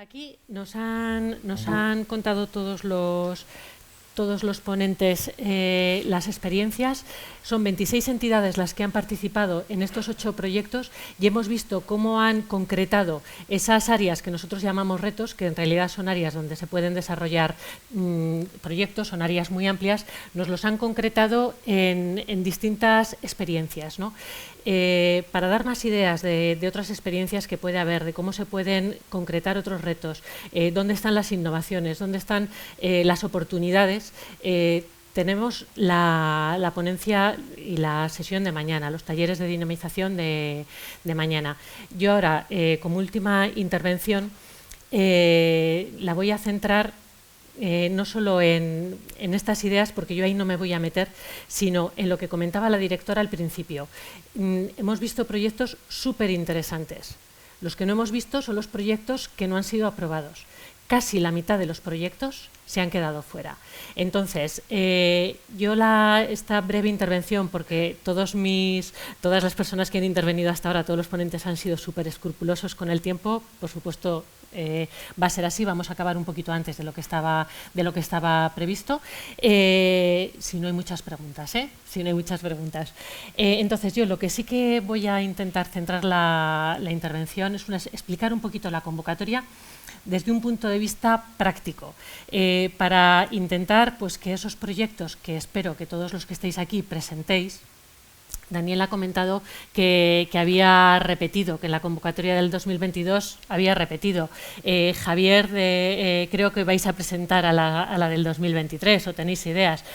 Aquí nos han contado todos los ponentes las experiencias. Son 26 entidades las que han participado en estos 8 proyectos y hemos visto cómo han concretado esas áreas que nosotros llamamos retos, que en realidad son áreas donde se pueden desarrollar proyectos, son áreas muy amplias, nos los han concretado en distintas experiencias, ¿no? Para dar más ideas de otras experiencias que puede haber, de cómo se pueden concretar otros retos, dónde están las innovaciones, dónde están las oportunidades, tenemos la ponencia y la sesión de mañana, los talleres de dinamización de mañana. Yo ahora, como última intervención, la voy a centrar no solo en estas ideas, porque yo ahí no me voy a meter, sino en lo que comentaba la directora al principio. Hemos visto proyectos súper interesantes. Los que no hemos visto son los proyectos que no han sido aprobados. Casi la mitad de los proyectos se han quedado fuera. Entonces, yo esta breve intervención, porque todas las personas que han intervenido hasta ahora, todos los ponentes han sido súper escrupulosos con el tiempo, por supuesto va a ser así, vamos a acabar un poquito antes de lo que estaba previsto, si no hay muchas preguntas, si no hay muchas preguntas. Entonces, yo lo que sí que voy a intentar centrar la intervención es explicar un poquito la convocatoria desde un punto de vista práctico, para intentar pues, que esos proyectos que espero que todos los que estéis aquí presentéis. Daniel ha comentado que había repetido, que en la convocatoria del 2022 había repetido. Javier, creo que vais a presentar a la del 2023 o tenéis ideas.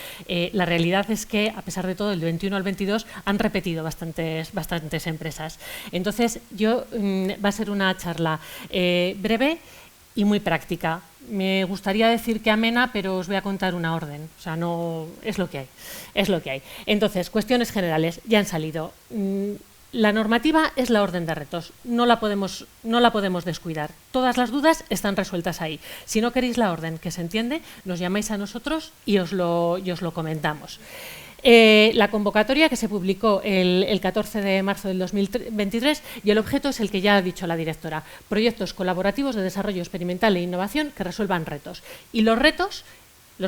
La realidad es que, a pesar de todo, del 21 al 22 han repetido bastantes empresas. Entonces, va a ser una charla breve y muy práctica. Me gustaría decir que amena, pero os voy a contar una orden. O sea, no es lo que hay. Es lo que hay. Entonces, cuestiones generales ya han salido. La normativa es la orden de retos. No la podemos descuidar. Todas las dudas están resueltas ahí. Si no queréis la orden, que se entiende, nos llamáis a nosotros y os lo comentamos. La convocatoria que se publicó el 14 de marzo del 2023 y el objeto es el que ya ha dicho la directora, proyectos colaborativos de desarrollo experimental e innovación que resuelvan retos. Y los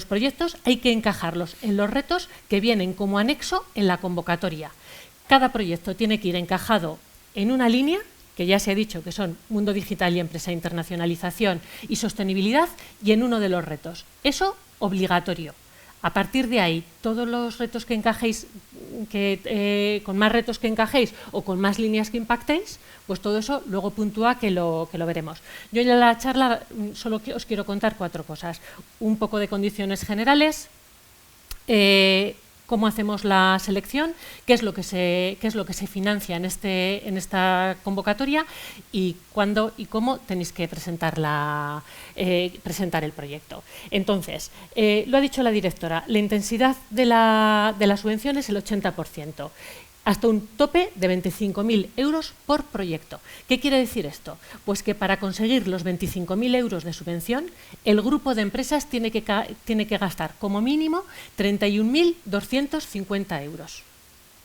proyectos hay que encajarlos en los retos que vienen como anexo en la convocatoria. Cada proyecto tiene que ir encajado en una línea, que ya se ha dicho que son mundo digital y empresa, internacionalización y sostenibilidad, y en uno de los retos. Eso obligatorio. A partir de ahí, todos los retos que encajéis, con más retos que encajéis o con más líneas que impactéis, pues todo eso luego puntúa que lo veremos. Yo en la charla solo os quiero contar 4 cosas. Un poco de condiciones generales, cómo hacemos la selección, qué es lo que se financia en esta convocatoria y cuándo y cómo tenéis que presentar el proyecto. Entonces, lo ha dicho la directora, la intensidad de la subvención es el 80%. Hasta un tope de 25.000 euros por proyecto. ¿Qué quiere decir esto? Pues que para conseguir los 25.000 euros de subvención, el grupo de empresas tiene que gastar como mínimo 31.250 euros.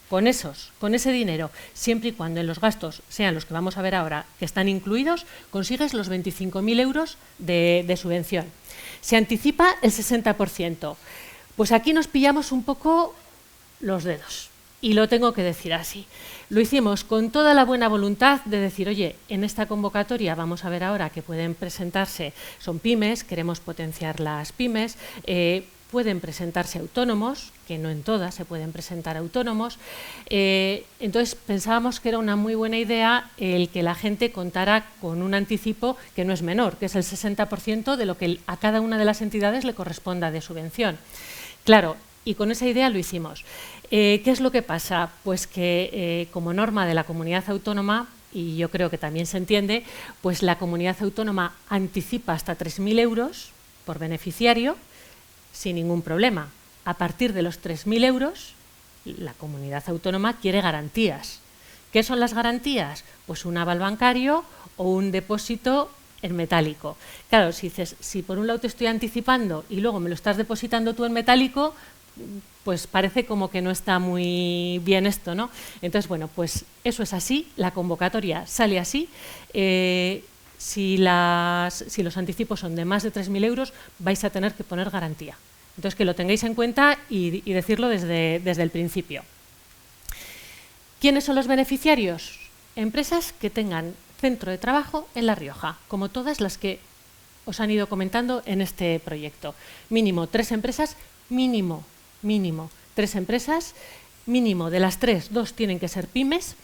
Con ese dinero, siempre y cuando en los gastos sean los que vamos a ver ahora, que están incluidos, consigues los 25.000 euros de subvención. Se anticipa el 60%. Pues aquí nos pillamos un poco los dedos. Y lo tengo que decir así. Lo hicimos con toda la buena voluntad de decir, oye, en esta convocatoria vamos a ver ahora que pueden presentarse, son pymes, queremos potenciar las pymes, pueden presentarse autónomos, que no en todas se pueden presentar autónomos. Entonces pensábamos que era una muy buena idea el que la gente contara con un anticipo que no es menor, que es el 60% de lo que a cada una de las entidades le corresponda de subvención. Claro, y con esa idea lo hicimos. ¿Qué es lo que pasa? Pues que como norma de la comunidad autónoma, y yo creo que también se entiende, pues la comunidad autónoma anticipa hasta 3.000 euros por beneficiario sin ningún problema. A partir de los 3.000 euros, la comunidad autónoma quiere garantías. ¿Qué son las garantías? Pues un aval bancario o un depósito en metálico. Claro, si dices, si por un lado te estoy anticipando y luego me lo estás depositando tú en metálico, pues parece como que no está muy bien esto, ¿no? Entonces, bueno, pues eso es así, la convocatoria sale así. si los anticipos son de más de 3.000 euros, vais a tener que poner garantía. Entonces, que lo tengáis en cuenta y decirlo desde el principio. ¿Quiénes son los beneficiarios? Empresas que tengan centro de trabajo en La Rioja, como todas las que os han ido comentando en este proyecto. Mínimo 3 empresas, mínimo 3 empresas, mínimo de las 3, 2 tienen que ser pymes,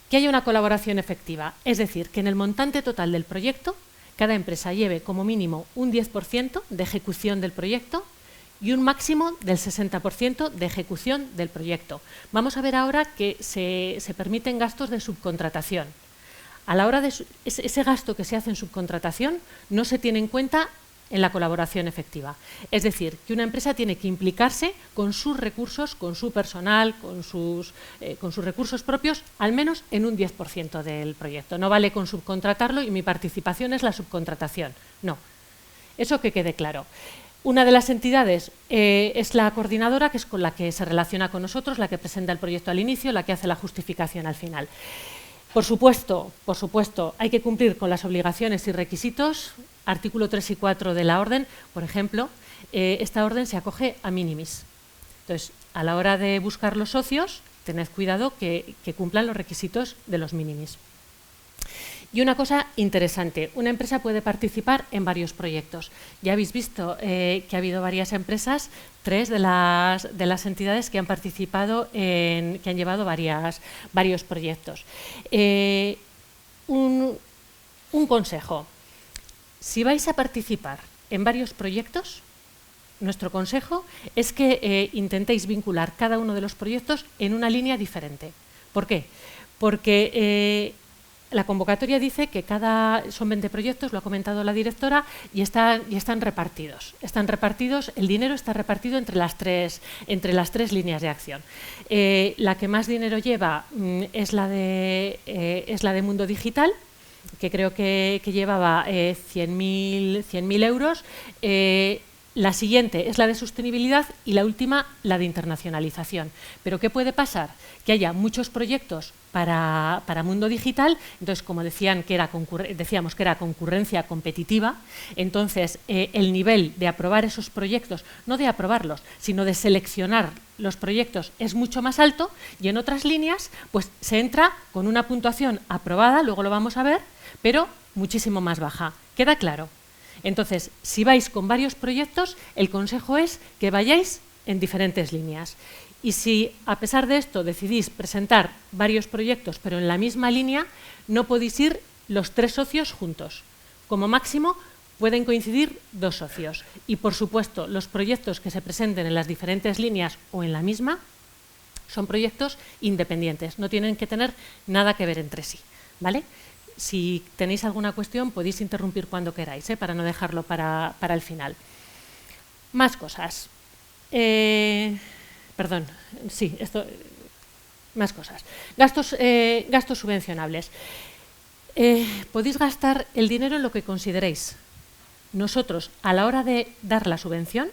que haya una colaboración efectiva, es decir, que en el montante total del proyecto cada empresa lleve como mínimo un 10% de ejecución del proyecto y un máximo del 60% de ejecución del proyecto. Vamos a ver ahora que se permiten gastos de subcontratación. A la hora de ese gasto que se hace en subcontratación no se tiene en cuenta en la colaboración efectiva. Es decir, que una empresa tiene que implicarse con sus recursos, con su personal, con sus recursos propios, al menos en un 10% del proyecto. No vale con subcontratarlo y mi participación es la subcontratación. No. Eso que quede claro. Una de las entidades es la coordinadora, que es con la que se relaciona con nosotros, la que presenta el proyecto al inicio, la que hace la justificación al final. Por supuesto, hay que cumplir con las obligaciones y requisitos. Artículo 3 y 4 de la orden, por ejemplo, esta orden se acoge a minimis. Entonces, a la hora de buscar los socios, tened cuidado que cumplan los requisitos de los minimis. Y una cosa interesante, una empresa puede participar en varios proyectos. Ya habéis visto que ha habido varias empresas, 3 de las entidades que han participado, que han llevado varios proyectos. Un consejo, si vais a participar en varios proyectos, nuestro consejo es que intentéis vincular cada uno de los proyectos en una línea diferente. ¿Por qué? Porque la convocatoria dice que son 20 proyectos, lo ha comentado la directora, y están repartidos. El dinero está repartido entre las tres líneas de acción. La que más dinero lleva es la de Mundo Digital, que creo que llevaba 100.000 euros. La siguiente es la de sostenibilidad y la última la de internacionalización. ¿Pero qué puede pasar? Que haya muchos proyectos para Mundo Digital, entonces como decíamos que era concurrencia competitiva, entonces el nivel de aprobar esos proyectos, no de aprobarlos, sino de seleccionar los proyectos es mucho más alto y en otras líneas pues se entra con una puntuación aprobada, luego lo vamos a ver, pero muchísimo más baja. ¿Queda claro? Entonces, si vais con varios proyectos, el consejo es que vayáis en diferentes líneas. Y si, a pesar de esto, decidís presentar varios proyectos, pero en la misma línea, no podéis ir los 3 socios juntos. Como máximo, pueden coincidir 2 socios. Y, por supuesto, los proyectos que se presenten en las diferentes líneas o en la misma son proyectos independientes, no tienen que tener nada que ver entre sí, ¿vale? Si tenéis alguna cuestión, podéis interrumpir cuando queráis, para no dejarlo para el final. Más cosas. Más cosas. Gastos subvencionables. Podéis gastar el dinero en lo que consideréis. Nosotros, a la hora de dar la subvención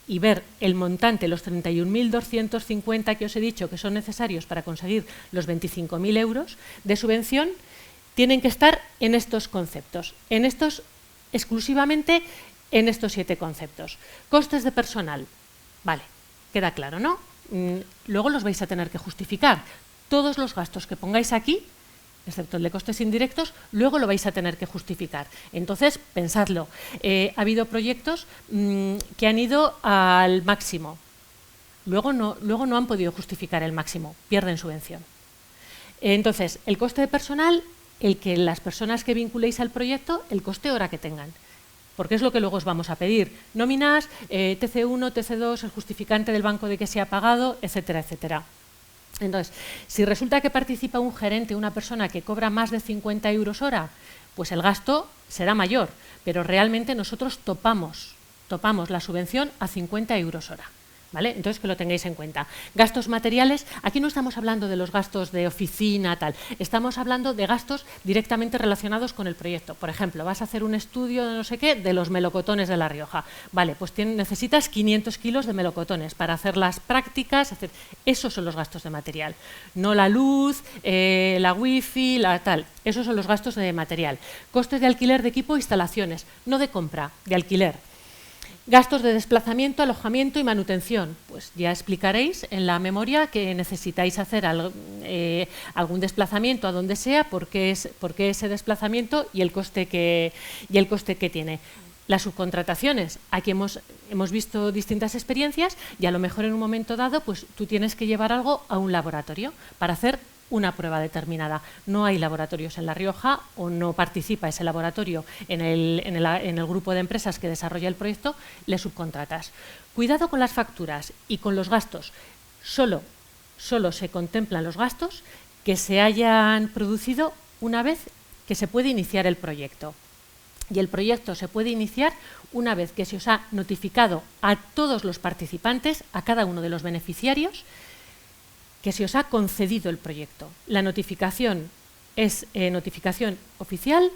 y ver el montante, los 31.250 que os he dicho que son necesarios para conseguir los 25.000 euros de subvención, tienen que estar en estos conceptos, exclusivamente en estos 7 conceptos. Costes de personal, vale, queda claro, ¿no? Luego los vais a tener que justificar. Todos los gastos que pongáis aquí, excepto el de costes indirectos, luego lo vais a tener que justificar. Entonces, pensadlo. Ha habido proyectos que han ido al máximo. Luego no han podido justificar el máximo, pierden subvención. Entonces, el coste de personal, el que las personas que vinculéis al proyecto, el coste hora que tengan, porque es lo que luego os vamos a pedir. Nóminas, TC1, TC2, el justificante del banco de que se ha pagado, etcétera, etcétera. Entonces, si resulta que participa un gerente, una persona que cobra más de 50 euros hora, pues el gasto será mayor, pero realmente nosotros topamos la subvención a 50 euros hora, ¿vale? Entonces, que lo tengáis en cuenta. Gastos materiales, aquí no estamos hablando de los gastos de oficina, tal, estamos hablando de gastos directamente relacionados con el proyecto. Por ejemplo, vas a hacer un estudio de no sé qué de los melocotones de La Rioja. Vale, pues necesitas 500 kilos de melocotones para hacer las prácticas, esos son los gastos de material. No la luz, la wifi, la tal, esos son los gastos de material. Costes de alquiler de equipo e instalaciones, no de compra, de alquiler. Gastos de desplazamiento, alojamiento y manutención. Pues ya explicaréis en la memoria que necesitáis hacer algún desplazamiento a donde sea, por qué ese desplazamiento y el coste que tiene. Las subcontrataciones. Aquí hemos visto distintas experiencias y a lo mejor en un momento dado pues tú tienes que llevar algo a un laboratorio para hacer una prueba determinada. No hay laboratorios en La Rioja o no participa ese laboratorio en el grupo de empresas que desarrolla el proyecto, le subcontratas. Cuidado con las facturas y con los gastos. Solo se contemplan los gastos que se hayan producido una vez que se puede iniciar el proyecto. Y el proyecto se puede iniciar una vez que se os ha notificado a todos los participantes, a cada uno de los beneficiarios, que se os ha concedido el proyecto. La notificación es notificación oficial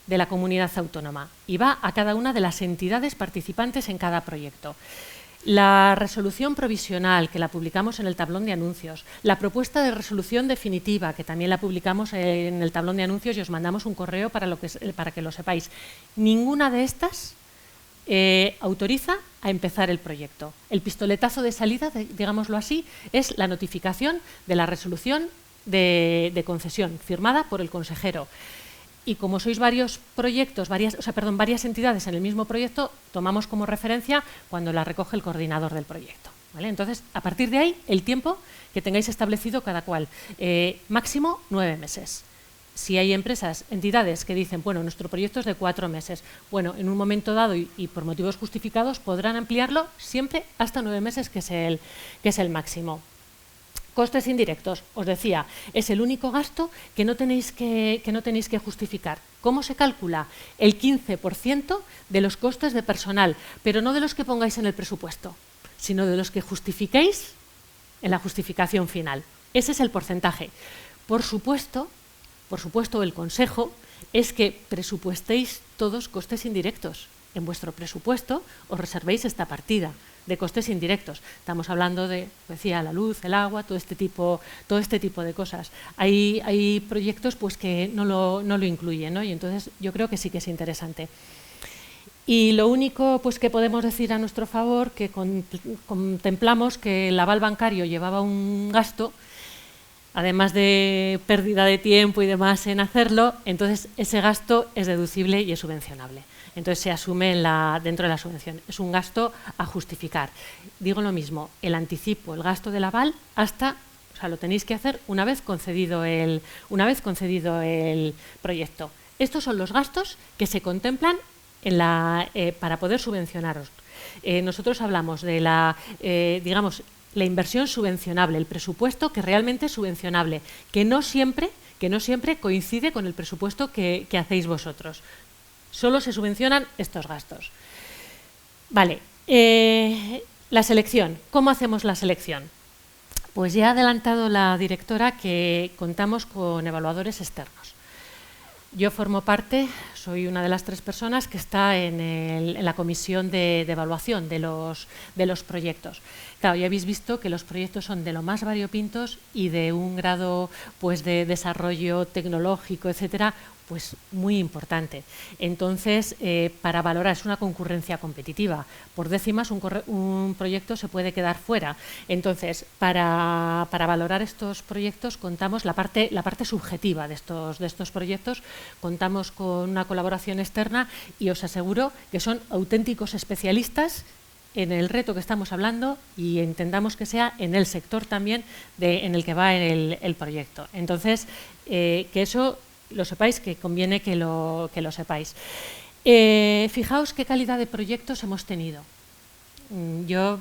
de la comunidad autónoma y va a cada una de las entidades participantes en cada proyecto. La resolución provisional, que la publicamos en el tablón de anuncios, la propuesta de resolución definitiva, que también la publicamos en el tablón de anuncios y os mandamos un correo para que lo sepáis. Ninguna de estas autoriza a empezar el proyecto. El pistoletazo de salida, digámoslo así, es la notificación de la resolución de concesión firmada por el consejero. Y como sois varios proyectos, varias entidades en el mismo proyecto, tomamos como referencia cuando la recoge el coordinador del proyecto, ¿vale? Entonces, a partir de ahí, el tiempo que tengáis establecido cada cual, máximo 9 meses. Si hay empresas, entidades que dicen, bueno, nuestro proyecto es de 4 meses, bueno, en un momento dado y por motivos justificados podrán ampliarlo siempre hasta 9 meses, que es el máximo. Costes indirectos, os decía, es el único gasto que no tenéis que justificar. ¿Cómo se calcula? El 15% de los costes de personal, pero no de los que pongáis en el presupuesto, sino de los que justifiquéis en la justificación final. Ese es el porcentaje. Por supuesto, el consejo es que presupuestéis todos costes indirectos. En vuestro presupuesto os reservéis esta partida de costes indirectos. Estamos hablando de, decía, la luz, el agua, todo este tipo de cosas. Hay proyectos pues que no lo incluyen, ¿no? Y entonces yo creo que sí que es interesante. Y lo único pues, que podemos decir a nuestro favor, que contemplamos que el aval bancario llevaba un gasto, además de pérdida de tiempo y demás en hacerlo, entonces ese gasto es deducible y es subvencionable. Entonces se asume dentro de la subvención. Es un gasto a justificar. Digo lo mismo, el anticipo, el gasto del aval, lo tenéis que hacer una vez concedido el proyecto. Estos son los gastos que se contemplan para poder subvencionaros. Nosotros hablamos de la inversión subvencionable, el presupuesto que realmente es subvencionable, que no siempre coincide con el presupuesto que hacéis vosotros. Solo se subvencionan estos gastos. Vale, la selección. ¿Cómo hacemos la selección? Pues ya ha adelantado la directora que contamos con evaluadores externos. Yo formo parte, soy una de las 3 personas que está en la comisión de evaluación de los proyectos. Claro, ya habéis visto que los proyectos son de lo más variopintos y de un grado pues, de desarrollo tecnológico, etcétera, pues muy importante. Entonces, para valorar, es una concurrencia competitiva. Por décimas, un proyecto se puede quedar fuera. Entonces, para valorar estos proyectos, contamos la parte subjetiva de estos proyectos, contamos con una colaboración externa y os aseguro que son auténticos especialistas en el reto que estamos hablando y entendamos que sea en el sector también en el que va el proyecto. Entonces, que eso lo sepáis, que conviene que lo sepáis. Fijaos qué calidad de proyectos hemos tenido. Yo,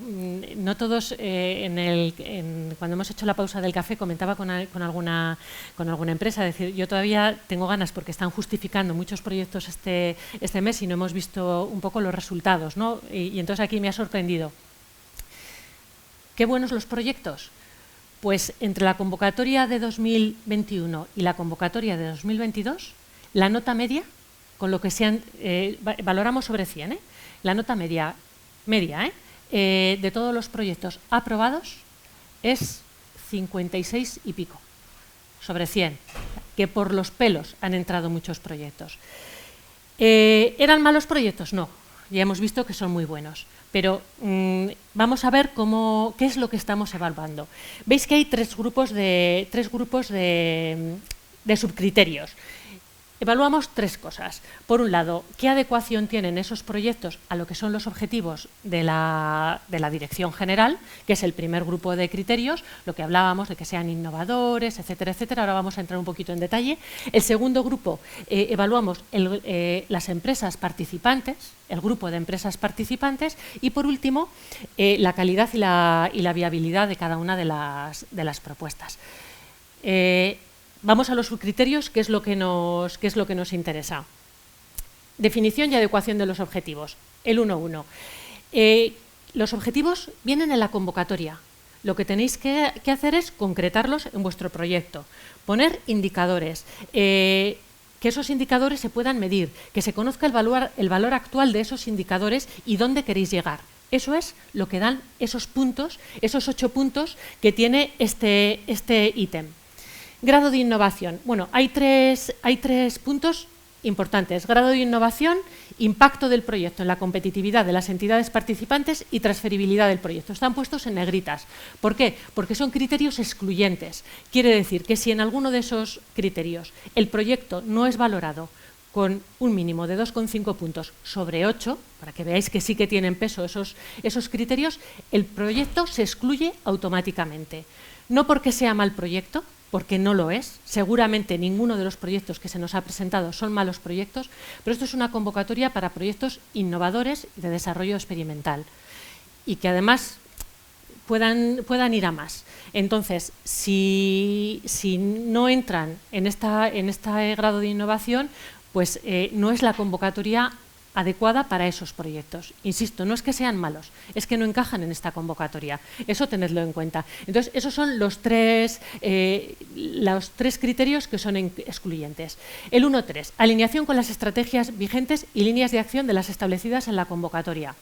no todos, cuando hemos hecho la pausa del café, comentaba con alguna empresa, es decir, yo todavía tengo ganas porque están justificando muchos proyectos este mes y no hemos visto un poco los resultados, ¿no? Y entonces aquí me ha sorprendido. ¿Qué buenos los proyectos? Pues entre la convocatoria de 2021 y la convocatoria de 2022, la nota media, con lo que sean, valoramos sobre 100, la nota media de todos los proyectos aprobados es 56 y pico, sobre 100, que por los pelos han entrado muchos proyectos. ¿Eran malos proyectos? No, ya hemos visto que son muy buenos. Pero vamos a ver qué es lo que estamos evaluando. Veis que hay tres grupos de subcriterios. Evaluamos tres cosas. Por un lado, ¿qué adecuación tienen esos proyectos a lo que son los objetivos de la dirección general, que es el primer grupo de criterios, lo que hablábamos de que sean innovadores, etcétera, etcétera? Ahora vamos a entrar un poquito en detalle. El segundo grupo, evaluamos las empresas participantes, el grupo de empresas participantes, y por último, la calidad y la viabilidad de cada una de las propuestas. Vamos a los subcriterios, que es lo que nos interesa. Definición y adecuación de los objetivos. El 1.1. Los objetivos vienen en la convocatoria. Lo que tenéis que hacer es concretarlos en vuestro proyecto. Poner indicadores, que esos indicadores se puedan medir, que se conozca el valor actual de esos indicadores y dónde queréis llegar. Eso es lo que dan esos puntos, esos 8 puntos que tiene este ítem. Grado de innovación. Bueno, hay tres puntos importantes. Grado de innovación, impacto del proyecto en la competitividad de las entidades participantes y transferibilidad del proyecto. Están puestos en negritas. ¿Por qué? Porque son criterios excluyentes. Quiere decir que si en alguno de esos criterios el proyecto no es valorado con un mínimo de 2,5 puntos sobre 8, para que veáis que sí que tienen peso esos criterios, el proyecto se excluye automáticamente. No porque sea mal proyecto, porque no lo es. Seguramente ninguno de los proyectos que se nos ha presentado son malos proyectos, pero esto es una convocatoria para proyectos innovadores de desarrollo experimental y que además puedan ir a más. Entonces, si no entran en este grado de innovación, pues no es la convocatoria adecuada para esos proyectos. Insisto, no es que sean malos, es que no encajan en esta convocatoria. Eso tenedlo en cuenta. Entonces, esos son los tres criterios que son excluyentes. El 1.3, alineación con las estrategias vigentes y líneas de acción de las establecidas en la convocatoria.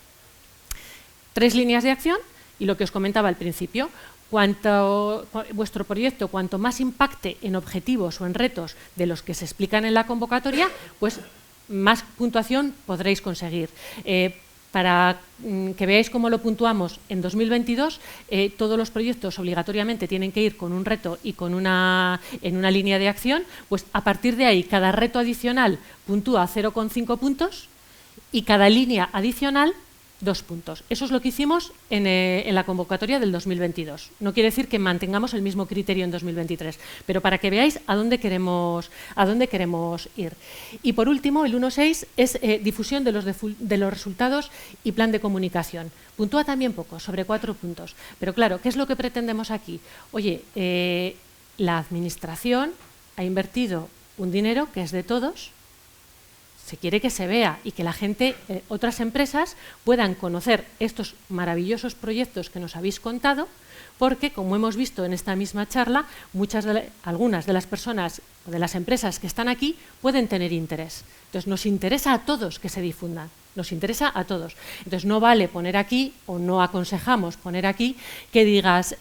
3 líneas de acción y lo que os comentaba al principio. Vuestro proyecto, cuanto más impacte en objetivos o en retos de los que se explican en la convocatoria, pues más puntuación podréis conseguir. Para que veáis cómo lo puntuamos en 2022, todos los proyectos obligatoriamente tienen que ir con un reto y en una línea de acción, pues a partir de ahí cada reto adicional puntúa 0,5 puntos y cada línea adicional 2 puntos. Eso es lo que hicimos en la convocatoria del 2022. No quiere decir que mantengamos el mismo criterio en 2023, pero para que veáis a dónde queremos ir. Y por último, el 1.6 es difusión de los resultados y plan de comunicación. Puntúa también poco, sobre 4 puntos. Pero claro, ¿qué es lo que pretendemos aquí? Oye, la administración ha invertido un dinero que es de todos. Se quiere que se vea y que la gente, otras empresas, puedan conocer estos maravillosos proyectos que nos habéis contado, porque, como hemos visto en esta misma charla, algunas de las personas o de las empresas que están aquí pueden tener interés. Entonces, nos interesa a todos que se difundan, nos interesa a todos. Entonces, no vale poner aquí, o no aconsejamos poner aquí, que digas...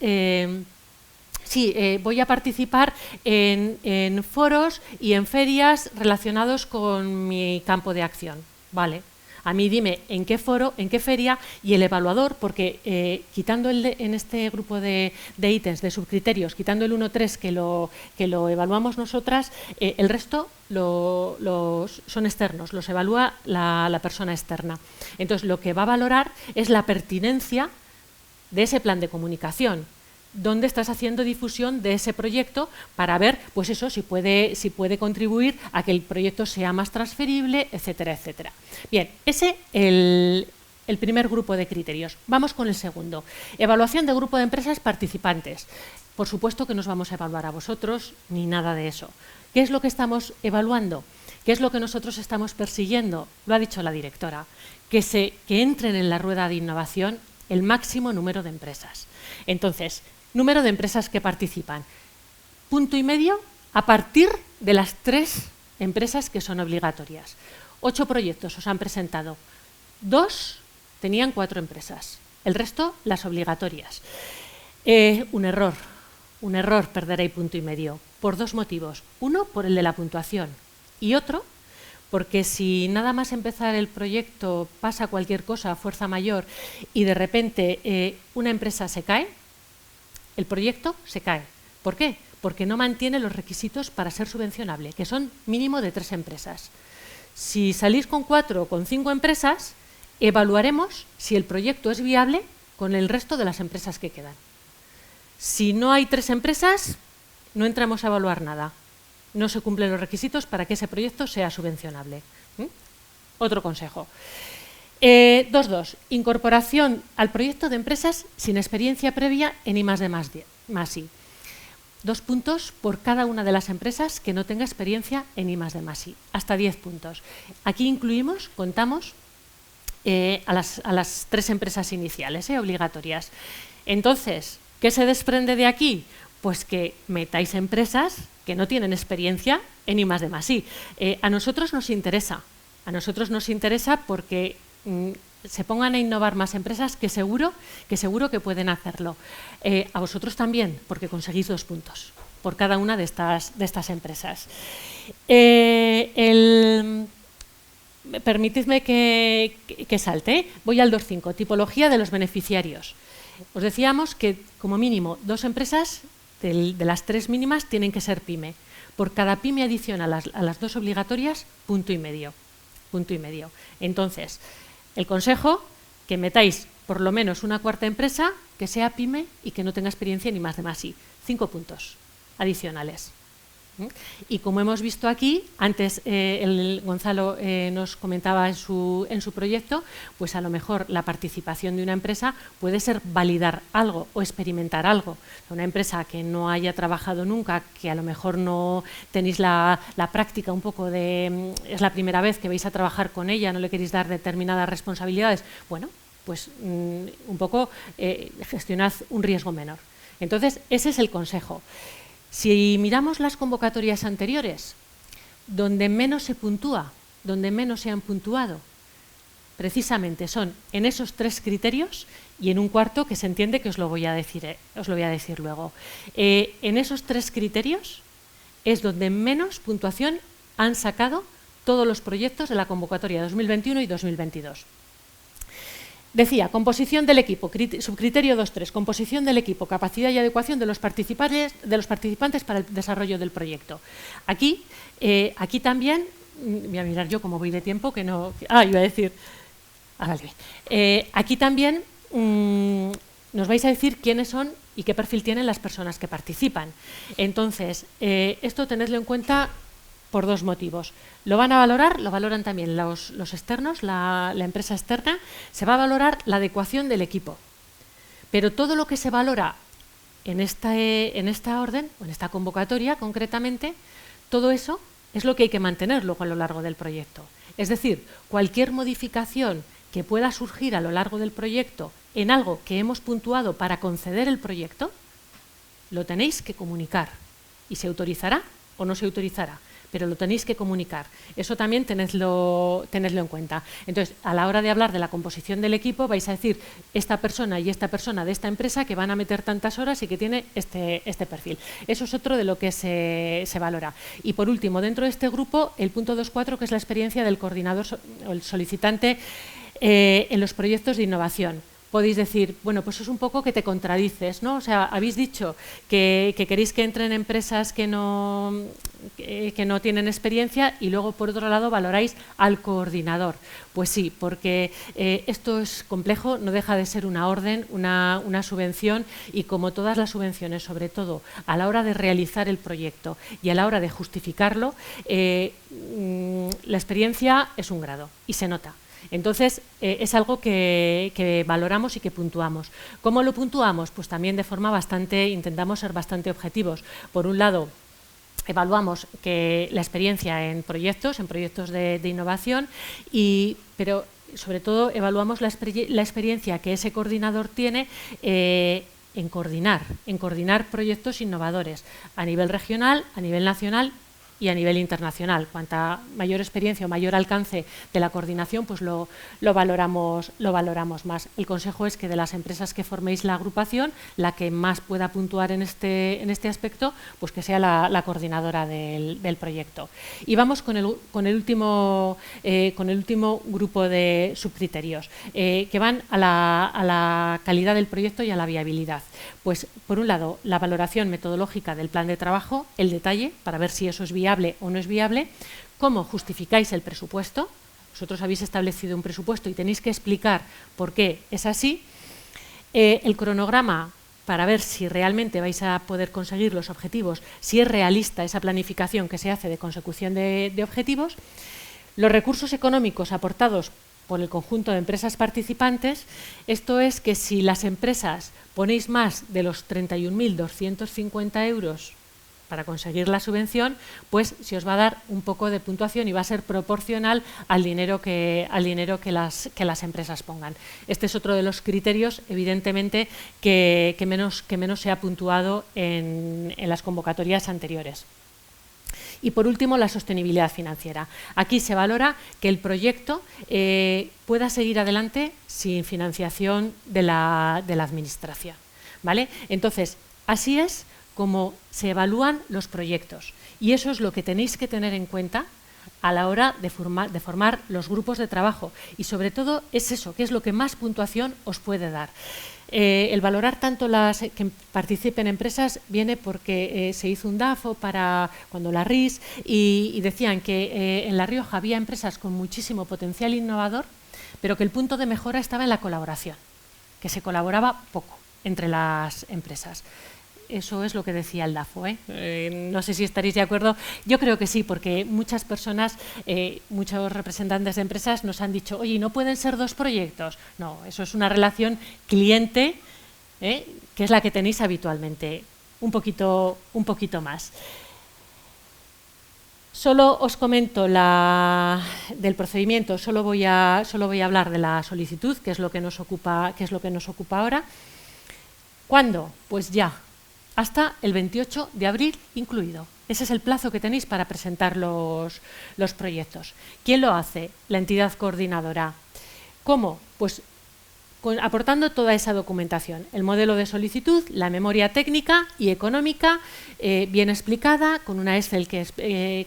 Sí, voy a participar en foros y en ferias relacionados con mi campo de acción. Vale. A mí dime en qué foro, en qué feria y el evaluador, porque quitando en este grupo de ítems, de subcriterios, quitando el 1.3 que lo evaluamos nosotras, el resto son externos, los evalúa la persona externa. Entonces, lo que va a valorar es la pertinencia de ese plan de comunicación. Dónde estás haciendo difusión de ese proyecto para ver, pues eso, si puede contribuir a que el proyecto sea más transferible, etcétera, etcétera. Bien, ese es el primer grupo de criterios. Vamos con el segundo. Evaluación de grupo de empresas participantes. Por supuesto que no os vamos a evaluar a vosotros ni nada de eso. ¿Qué es lo que estamos evaluando? ¿Qué es lo que nosotros estamos persiguiendo? Lo ha dicho la directora. Que entren en la rueda de innovación el máximo número de empresas. Entonces, número de empresas que participan. Punto y medio a partir de las 3 empresas que son obligatorias. 8 proyectos os han presentado. 2 tenían 4 empresas. El resto, las obligatorias. Un error perder ahí punto y medio, por 2 motivos. Uno, por el de la puntuación, y otro, porque si nada más empezar el proyecto pasa cualquier cosa, fuerza mayor, y de repente una empresa se cae, el proyecto se cae. ¿Por qué? Porque no mantiene los requisitos para ser subvencionable, que son mínimo de 3 empresas. Si salís con 4 o con 5 empresas, evaluaremos si el proyecto es viable con el resto de las empresas que quedan. Si no hay 3 empresas, no entramos a evaluar nada. No se cumplen los requisitos para que ese proyecto sea subvencionable. Otro consejo. 2.2. Incorporación al proyecto de empresas sin experiencia previa en I+D+I. 2 puntos por cada una de las empresas que no tenga experiencia en I+D+I. Hasta 10 puntos. Aquí incluimos, contamos a las 3 empresas iniciales, obligatorias. Entonces, ¿qué se desprende de aquí? Pues que metáis empresas que no tienen experiencia en I+D+I. A nosotros nos interesa. A nosotros nos interesa porque se pongan a innovar más empresas que seguro que pueden hacerlo. A vosotros también, porque conseguís 2 puntos por cada una de estas empresas. Permitidme que salte. Voy al 2.5, tipología de los beneficiarios. Os decíamos que como mínimo 2 empresas de las 3 mínimas tienen que ser PYME. Por cada PYME adicional a las 2 obligatorias, punto y medio. Entonces, el consejo, que metáis por lo menos una 4ª empresa que sea PYME y que no tenga experiencia en I+D+I. 5 puntos adicionales. Y como hemos visto aquí, antes Gonzalo nos comentaba en su proyecto, pues a lo mejor la participación de una empresa puede ser validar algo o experimentar algo. Una empresa que no haya trabajado nunca, que a lo mejor no tenéis la práctica un poco de, es la primera vez que vais a trabajar con ella, no le queréis dar determinadas responsabilidades, bueno, pues un poco gestionad un riesgo menor. Entonces, ese es el consejo. Si miramos las convocatorias anteriores, donde menos se puntúa, donde menos se han puntuado, precisamente son en esos 3 criterios y en un cuarto que se entiende que os lo voy a decir luego. En esos 3 criterios es donde menos puntuación han sacado todos los proyectos de la convocatoria 2021 y 2022. Decía, composición del equipo, subcriterio 2.3, composición del equipo, capacidad y adecuación de los participantes para el desarrollo del proyecto. Aquí también, voy a mirar yo cómo voy de tiempo, que no... iba a decir... vale. Aquí también nos vais a decir quiénes son y qué perfil tienen las personas que participan. Entonces, esto tenedlo en cuenta por 2 motivos. Lo van a valorar, lo valoran también los externos, la empresa externa, se va a valorar la adecuación del equipo. Pero todo lo que se valora en esta orden, o en esta convocatoria concretamente, todo eso es lo que hay que mantener luego a lo largo del proyecto. Es decir, cualquier modificación que pueda surgir a lo largo del proyecto en algo que hemos puntuado para conceder el proyecto, lo tenéis que comunicar y se autorizará o no se autorizará, pero lo tenéis que comunicar. Eso también tenedlo en cuenta. Entonces, a la hora de hablar de la composición del equipo, vais a decir esta persona y esta persona de esta empresa que van a meter tantas horas y que tiene este perfil. Eso es otro de lo que se valora. Y por último, dentro de este grupo, el punto 2.4, que es la experiencia del coordinador o el solicitante en los proyectos de innovación. Podéis decir, bueno, pues es un poco que te contradices, ¿no? O sea, habéis dicho que queréis que entren empresas que no tienen experiencia y luego, por otro lado, valoráis al coordinador. Pues sí, porque esto es complejo, no deja de ser una orden, una subvención y como todas las subvenciones, sobre todo a la hora de realizar el proyecto y a la hora de justificarlo, la experiencia es un grado y se nota. Entonces, es algo que valoramos y que puntuamos. ¿Cómo lo puntuamos? Pues también de forma intentamos ser bastante objetivos. Por un lado, evaluamos que la experiencia en proyectos de innovación, pero sobre todo evaluamos la experiencia que ese coordinador tiene en coordinar proyectos innovadores a nivel regional, a nivel nacional y a nivel internacional. Cuanta mayor experiencia o mayor alcance de la coordinación, pues lo valoramos más. El consejo es que de las empresas que forméis la agrupación, la que más pueda puntuar en este aspecto, pues que sea la coordinadora del proyecto. Y vamos con el último grupo de subcriterios, que van a la calidad del proyecto y a la viabilidad. Pues, por un lado, la valoración metodológica del plan de trabajo, el detalle, para ver si eso es viable o no es viable, cómo justificáis el presupuesto. Vosotros habéis establecido un presupuesto y tenéis que explicar por qué es así. El cronograma, para ver si realmente vais a poder conseguir los objetivos, si es realista esa planificación que se hace de consecución de objetivos. Los recursos económicos aportados por el conjunto de empresas participantes. Esto es que si las empresas ponéis más de los 31.250 euros para conseguir la subvención, pues se os va a dar un poco de puntuación y va a ser proporcional al dinero que las empresas pongan. Este es otro de los criterios, evidentemente, que menos se ha puntuado en las convocatorias anteriores. Y, por último, la sostenibilidad financiera. Aquí se valora que el proyecto pueda seguir adelante sin financiación de la Administración, ¿vale? Entonces, así es como se evalúan los proyectos. Y eso es lo que tenéis que tener en cuenta a la hora de formar los grupos de trabajo. Y, sobre todo, es eso, que es lo que más puntuación os puede dar. El valorar tanto las que participen empresas viene porque se hizo un DAFO para cuando la RIS y decían que en La Rioja había empresas con muchísimo potencial innovador, pero que el punto de mejora estaba en la colaboración, que se colaboraba poco entre las empresas. Eso es lo que decía el DAFO, no sé si estaréis de acuerdo. Yo creo que sí, porque muchas personas, muchos representantes de empresas nos han dicho, oye, ¿no pueden ser dos proyectos? No, eso es una relación cliente, que es la que tenéis habitualmente, un poquito más. Solo os comento del procedimiento, solo voy a hablar de la solicitud, que es lo que nos ocupa ahora. ¿Cuándo? Pues ya. Hasta el 28 de abril incluido. Ese es el plazo que tenéis para presentar los proyectos. ¿Quién lo hace? La entidad coordinadora. ¿Cómo? Pues aportando toda esa documentación, el modelo de solicitud, la memoria técnica y económica bien explicada, con una Excel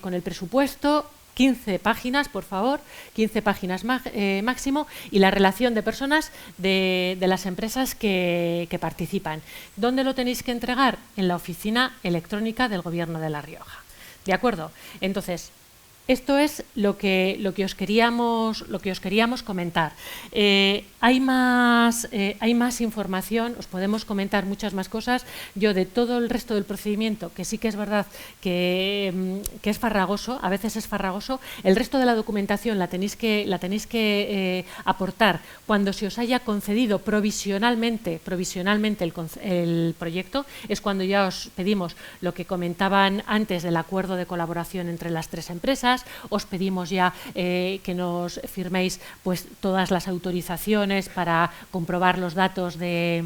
con el presupuesto, 15 páginas, por favor, 15 páginas máximo, y la relación de personas de las empresas que participan. ¿Dónde lo tenéis que entregar? En la oficina electrónica del Gobierno de La Rioja. ¿De acuerdo? Entonces, esto es lo que os queríamos comentar. Hay más información, os podemos comentar muchas más cosas. Yo, de todo el resto del procedimiento, que sí que es verdad que es farragoso, a veces es farragoso, el resto de la documentación la tenéis que aportar cuando se os haya concedido provisionalmente el proyecto. Es cuando ya os pedimos lo que comentaban antes del acuerdo de colaboración entre las tres empresas. Os pedimos ya que nos firméis pues todas las autorizaciones para comprobar los datos que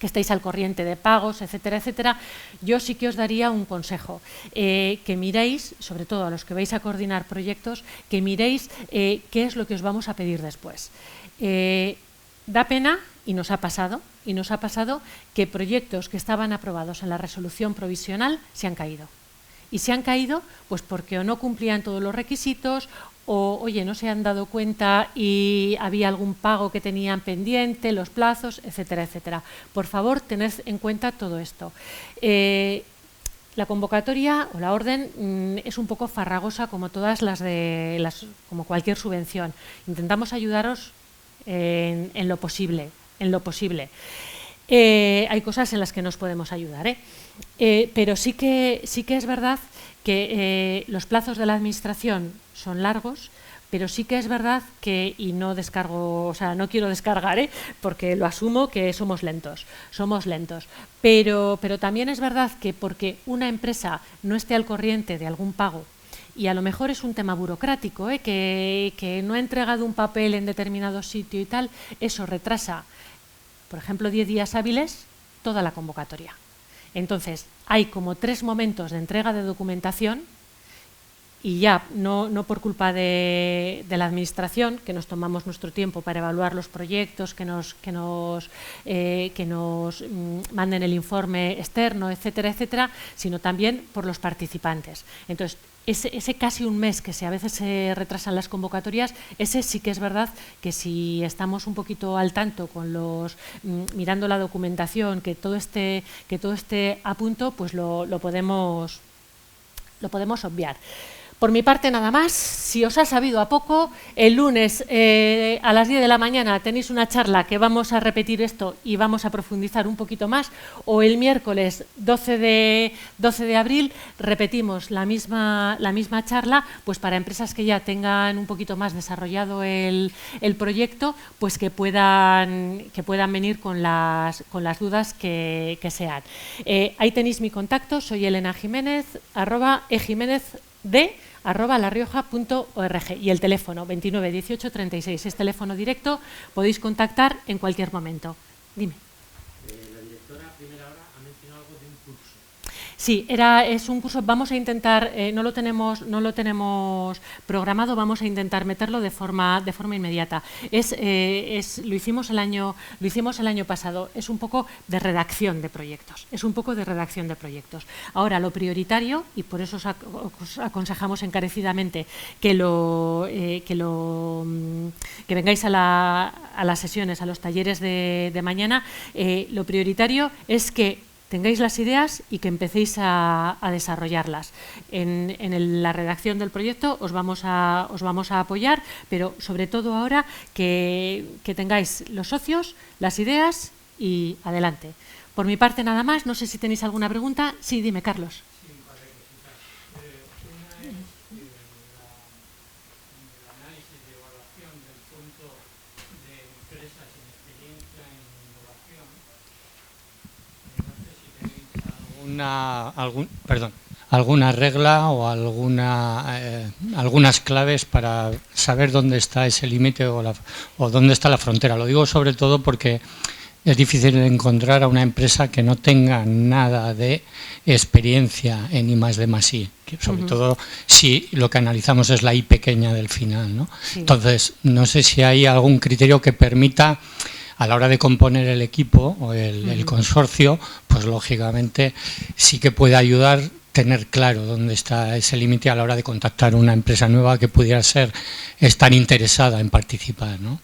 estáis al corriente de pagos, etcétera, etcétera. Yo sí que os daría un consejo, que miréis, sobre todo a los que vais a coordinar proyectos, que miréis qué es lo que os vamos a pedir después. Da pena, y nos ha pasado que proyectos que estaban aprobados en la resolución provisional se han caído. Y se han caído pues porque o no cumplían todos los requisitos o, oye, no se han dado cuenta y había algún pago que tenían pendiente, los plazos, etcétera, etcétera. Por favor, tened en cuenta todo esto. La convocatoria o la orden es un poco farragosa como todas como cualquier subvención. Intentamos ayudaros en lo posible. Hay cosas en las que nos podemos ayudar, pero sí que es verdad que los plazos de la Administración son largos, pero sí que es verdad que, y no descargo, o sea, no quiero descargar, porque lo asumo que somos lentos, pero también es verdad que porque una empresa no esté al corriente de algún pago, y a lo mejor es un tema burocrático, que no ha entregado un papel en determinado sitio y tal, eso retrasa, por ejemplo, 10 días hábiles toda la convocatoria. Entonces, hay como 3 momentos de entrega de documentación y ya, no por culpa de la Administración, que nos tomamos nuestro tiempo para evaluar los proyectos, que nos manden el informe externo, etcétera, etcétera, sino también por los participantes. Entonces, ese casi un mes que a veces se retrasan las convocatorias, ese sí que es verdad que si estamos un poquito al tanto con mirando la documentación, que todo esté a punto, pues lo podemos obviar. Por mi parte nada más, si os ha sabido a poco, el lunes a las 10 de la mañana tenéis una charla que vamos a repetir esto y vamos a profundizar un poquito más, o el miércoles 12 de abril repetimos la misma charla, pues para empresas que ya tengan un poquito más desarrollado el proyecto, pues que puedan venir con las dudas que sean. Ahí tenéis mi contacto, soy Elena Jiménez, @ejimenezd@larioja.org y el teléfono 29 18 36, es teléfono directo, podéis contactar en cualquier momento. Dime. La directora a primera hora ha mencionado algo de un curso. Sí, es un curso, vamos a intentar, no lo tenemos programado, vamos a intentar meterlo de forma inmediata. Lo hicimos el año pasado, es un poco de redacción de proyectos, Ahora, lo prioritario, y por eso os aconsejamos encarecidamente que vengáis a las sesiones, a los talleres de mañana, lo prioritario es que tengáis las ideas y que empecéis a desarrollarlas. En la redacción del proyecto os vamos a apoyar, pero sobre todo ahora que tengáis los socios, las ideas y adelante. Por mi parte nada más, no sé si tenéis alguna pregunta. Sí, dime, Carlos. Sí, un par de cositas. Una es el análisis de evaluación del punto de empresas sin experiencia en innovación. No sé si tenéis alguna regla o algunas claves para saber dónde está ese límite o dónde está la frontera. Lo digo sobre todo porque es difícil encontrar a una empresa que no tenga nada de experiencia en I+D+I, sobre todo si lo que analizamos es la I pequeña del final, ¿no? Sí. Entonces, no sé si hay algún criterio que permita, a la hora de componer el equipo o el consorcio, pues lógicamente sí que puede ayudar tener claro dónde está ese límite a la hora de contactar una empresa nueva que pudiera estar interesada en participar, ¿no?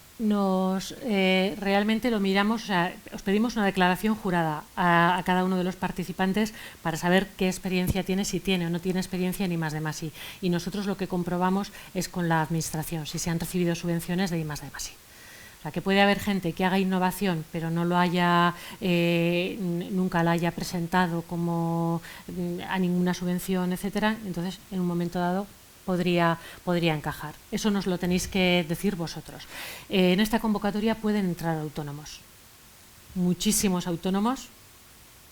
Realmente lo miramos, o sea, os pedimos una declaración jurada a cada uno de los participantes para saber qué experiencia tiene, si tiene o no tiene experiencia en I+D+I. Y nosotros lo que comprobamos es con la Administración, si se han recibido subvenciones de I+D+I. O sea, que puede haber gente que haga innovación, pero no lo haya, nunca la haya presentado como a ninguna subvención, etcétera. Entonces, en un momento dado, podría encajar. Eso nos lo tenéis que decir vosotros. En esta convocatoria pueden entrar autónomos. Muchísimos autónomos,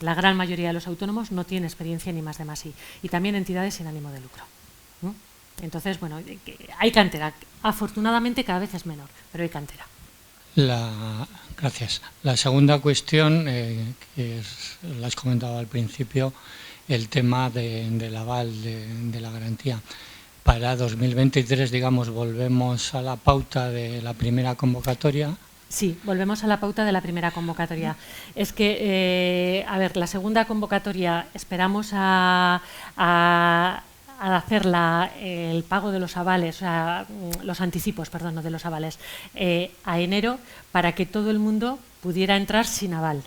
la gran mayoría de los autónomos no tiene experiencia en I+D+I. Y también entidades sin ánimo de lucro. Entonces, bueno, hay cantera. Afortunadamente cada vez es menor, pero hay cantera. Gracias. La segunda cuestión, que la has comentado al principio, el tema del aval de la garantía. Para 2023, digamos, volvemos a la pauta de la primera convocatoria. Sí, volvemos a la pauta de la primera convocatoria. Es que, la segunda convocatoria esperamos a hacer el pago de los avales, o sea, los anticipos, perdón, no de los avales, a enero, para que todo el mundo pudiera entrar sin aval,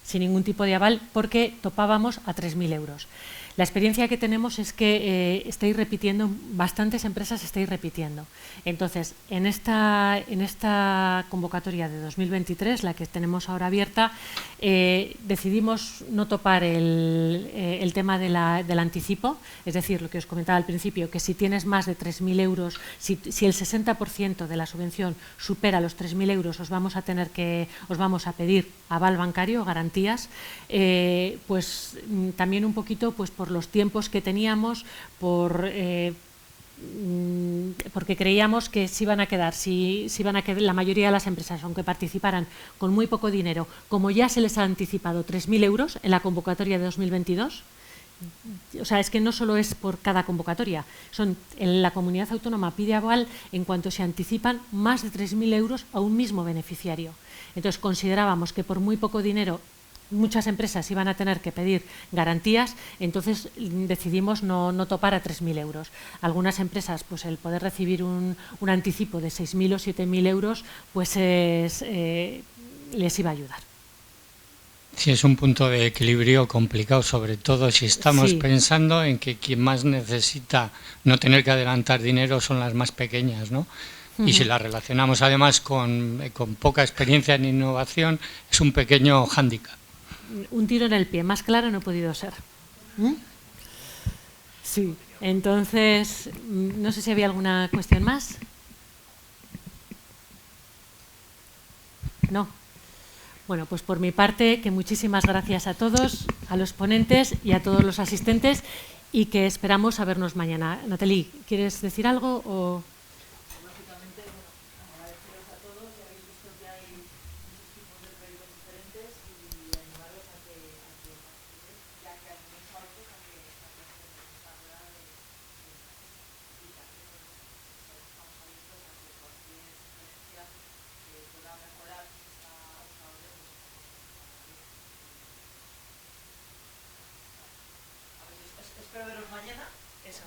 sin ningún tipo de aval, porque topábamos a 3.000 euros. La experiencia que tenemos es que estáis repitiendo, bastantes empresas estáis repitiendo. Entonces, en esta convocatoria de 2023, la que tenemos ahora abierta, decidimos no topar el tema del anticipo, es decir, lo que os comentaba al principio, que si tienes más de 3.000 euros, si el 60% de la subvención supera los 3.000 euros, os vamos a pedir aval bancario, garantías, pues también un poquito pues por los tiempos que teníamos, por porque creíamos que si van a quedar, la mayoría de las empresas, aunque participaran con muy poco dinero, como ya se les ha anticipado 3.000 euros en la convocatoria de 2022, o sea, es que no solo es por cada convocatoria, la comunidad autónoma pide aval en cuanto se anticipan más de 3.000 euros a un mismo beneficiario. Entonces, considerábamos que por muy poco dinero muchas empresas iban a tener que pedir garantías, entonces decidimos no topar a 3.000 euros. Algunas empresas, pues el poder recibir un anticipo de 6.000 o 7.000 euros, pues les iba a ayudar. Sí, es un punto de equilibrio complicado, sobre todo si estamos pensando en que quien más necesita no tener que adelantar dinero son las más pequeñas, ¿no? Y si las relacionamos además con poca experiencia en innovación, es un pequeño hándicap. Un tiro en el pie, más claro no he podido ser. Sí, entonces, no sé si había alguna cuestión más. No. Bueno, pues por mi parte, que muchísimas gracias a todos, a los ponentes y a todos los asistentes, y que esperamos a vernos mañana. Nathalie, ¿quieres decir algo? O... Básicamente, agradeceros a todos, ya habéis visto que hay muchos tipos de proyectos diferentes y animaros a que participéis, ya que hay muchos altos a que esta rueda de explicaciones. Estamos abiertos a que cualquier sugerencia que pueda mejorar esta orden, espero veros mañana. Eso.